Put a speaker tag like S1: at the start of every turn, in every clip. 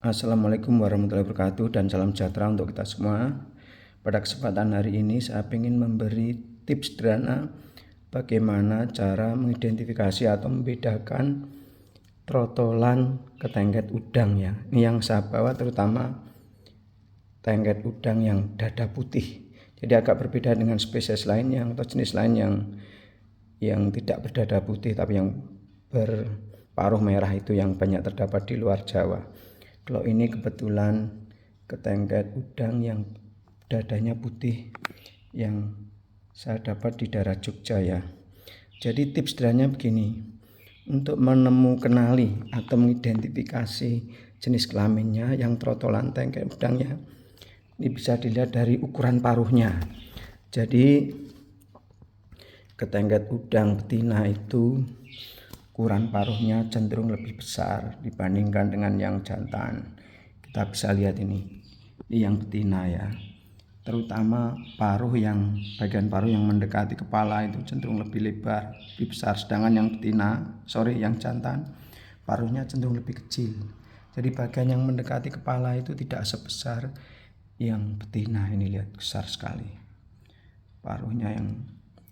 S1: Assalamualaikum warahmatullahi wabarakatuh dan salam sejahtera untuk kita semua. Pada kesempatan hari ini saya ingin memberi tips sederhana bagaimana cara mengidentifikasi atau membedakan trotolan ketengket udang ya. Ini yang saya bawa terutama tengket udang yang dada putih. Jadi agak berbeda dengan spesies lain atau jenis lain yang tidak berdada putih tapi yang berparuh merah itu yang banyak terdapat di luar Jawa. Kalau ini kebetulan ketengket udang yang dadanya putih yang saya dapat di daerah Jogja ya. Jadi tips sederhananya begini, untuk kenali atau mengidentifikasi jenis kelaminnya yang trotolan tengket udangnya, ini bisa dilihat dari ukuran paruhnya. Jadi ketengket udang betina itu ukuran paruhnya cenderung lebih besar dibandingkan dengan yang jantan. Kita bisa lihat ini yang betina ya. Terutama bagian paruh yang mendekati kepala itu cenderung lebih lebar, lebih besar. Sedangkan yang jantan paruhnya cenderung lebih kecil. Jadi bagian yang mendekati kepala itu tidak sebesar yang betina. Ini lihat besar sekali. Paruhnya yang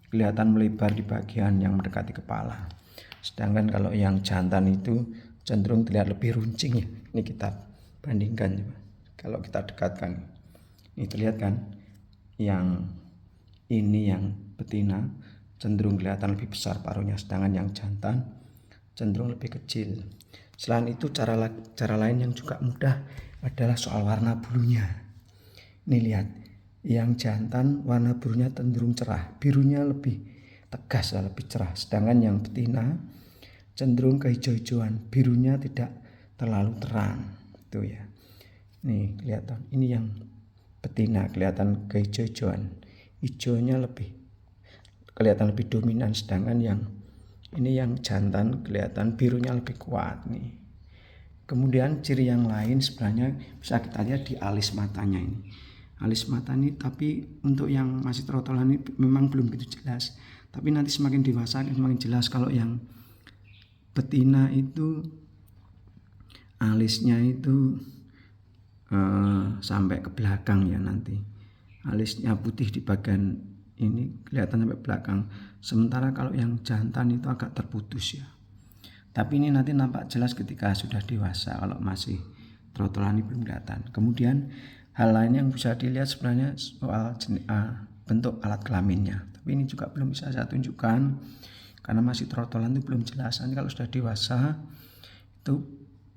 S1: kelihatan melebar di bagian yang mendekati kepala. Sedangkan kalau yang jantan itu cenderung terlihat lebih runcing ya. Ini kita bandingkan. Kalau kita dekatkan, ini terlihat kan, yang betina cenderung kelihatan lebih besar paruhnya, sedangkan yang jantan cenderung lebih kecil. Selain itu cara lain yang juga mudah adalah soal warna bulunya. Ini lihat, yang jantan warna bulunya cenderung cerah, birunya lebih tegas, lebih cerah. Sedangkan yang betina cenderung kehijau-hijauan, birunya tidak terlalu terang. Itu ya. Nih kelihatan, ini yang betina kelihatan kehijau-hijauan, hijaunya kelihatan lebih dominan. Sedangkan yang jantan kelihatan birunya lebih kuat nih. Kemudian ciri yang lain sebenarnya bisa kita lihat di alis matanya ini. Alis mata ini tapi untuk yang masih trotolan ini memang belum begitu jelas. Tapi nanti semakin dewasa semakin jelas. Kalau yang betina itu alisnya itu sampai ke belakang ya, nanti alisnya putih di bagian ini kelihatan sampai belakang. Sementara kalau yang jantan itu agak terputus ya. Tapi ini nanti nampak jelas ketika sudah dewasa. Kalau masih trotolan ini belum kelihatan. Kemudian hal lain yang bisa dilihat sebenarnya soal bentuk alat kelaminnya. Tapi ini juga belum bisa saya tunjukkan karena masih trotolan itu belum jelas. Nanti kalau sudah dewasa itu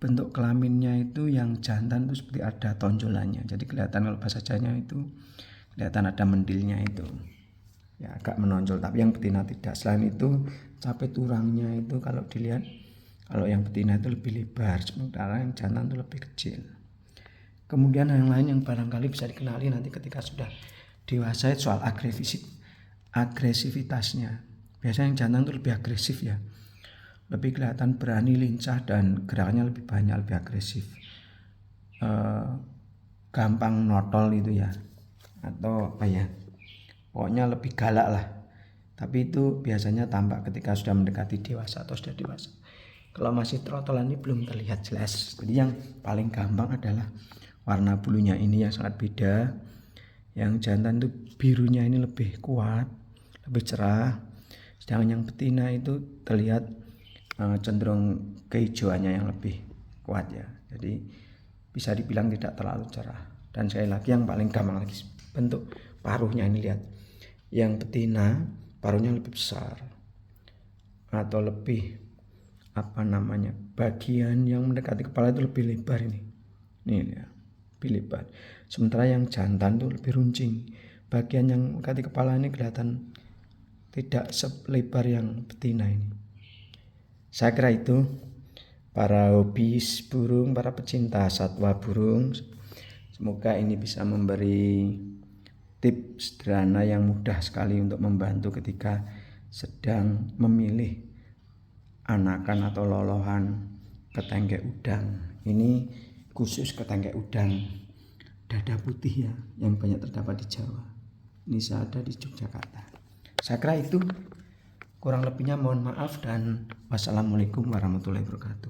S1: bentuk kelaminnya itu yang jantan itu seperti ada tonjolannya. Jadi kelihatan, kalau bahasa Jawanya itu kelihatan ada mendilnya itu. Ya agak menonjol, tapi yang betina tidak. Selain itu capit tulangnya itu kalau dilihat, kalau yang betina itu lebih lebar, sementara yang jantan itu lebih kecil. Kemudian yang lain yang barangkali bisa dikenali nanti ketika sudah dewasa itu soal agresivitasnya. Biasanya yang jantan itu lebih agresif ya, lebih kelihatan berani, lincah, dan gerakannya lebih banyak, lebih agresif, gampang notol itu ya, atau apa ya, pokoknya lebih galak lah. Tapi itu biasanya tampak ketika sudah mendekati dewasa atau sudah dewasa. Kalau masih trotolan ini belum terlihat jelas. Jadi yang paling gampang adalah warna bulunya ini yang sangat beda. Yang jantan itu birunya ini lebih kuat, lebih cerah. Sedangkan yang betina itu terlihat cenderung kehijauannya yang lebih kuat ya. Jadi bisa dibilang tidak terlalu cerah. Dan sekali lagi yang paling gampang lagi bentuk paruhnya ini, lihat. Yang betina paruhnya lebih besar atau lebih bagian yang mendekati kepala itu lebih lebar ini. Nih ya, lebih lebar. Sementara yang jantan itu lebih runcing. Bagian yang mendekati kepala ini kelihatan tidak selebar yang betina ini. Saya kira itu, para hobis burung, para pecinta satwa burung, semoga ini bisa memberi tips sederhana yang mudah sekali untuk membantu ketika sedang memilih anakan atau lolohan ketengket udang. Ini khusus ketengket udang dada putih ya, yang banyak terdapat di Jawa. Ini saya ada di Yogyakarta. Saya kira itu, kurang lebihnya mohon maaf dan wassalamualaikum warahmatullahi wabarakatuh.